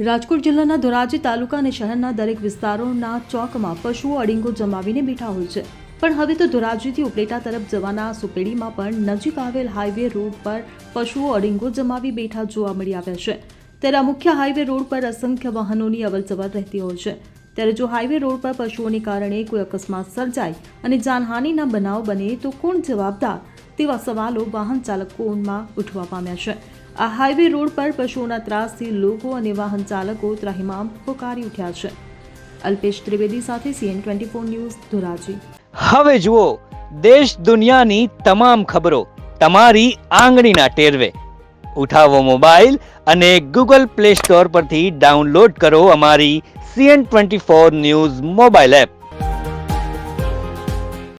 રાજકોટ જિલ્લાના ધોરાજી તાલુકા અને શહેરના દરેક વિસ્તારોના ચોકમાં પશુઓ અડીંગો જમાવીને બેઠા હોય છે, પણ હવે તો ધોરાજીથી ઉપલેટા તરફ જવાના સુપેડીમાં પણ નજીક આવેલ હાઈવે રોડ પર પશુઓ અડીંગો જમાવી બેઠા જોવા મળી આવ્યા છે। ત્યારે આ મુખ્ય હાઈવે રોડ પર અસંખ્ય વાહનોની અવરજવર રહેતી હોય છે। ત્યારે જો હાઈવે રોડ પર પશુઓને કારણે કોઈ અકસ્માત સર્જાય અને જાનહાનિના બનાવ બને તો કોણ જવાબદાર તેવા સવાલો વાહન ચાલકોમાં ઉઠવા પામ્યા છે। આ હાઈવે રોડ પર પશુઓના ત્રાસથી લોકો અને વાહન ચાલકો ત્રાહિમામ પોકારી ઉઠ્યા છે। અલ્પેશ ત્રિવેદી સાથે CN24 ન્યૂઝ ધોરાજી। હવે જુઓ દેશ દુનિયાની તમામ ખબરો તમારી આંગળીના ટેરવે। ઉઠાવો મોબાઈલ અને Google Play Store પરથી ડાઉનલોડ કરો અમારી CN24 ન્યૂઝ મોબાઈલ એપ।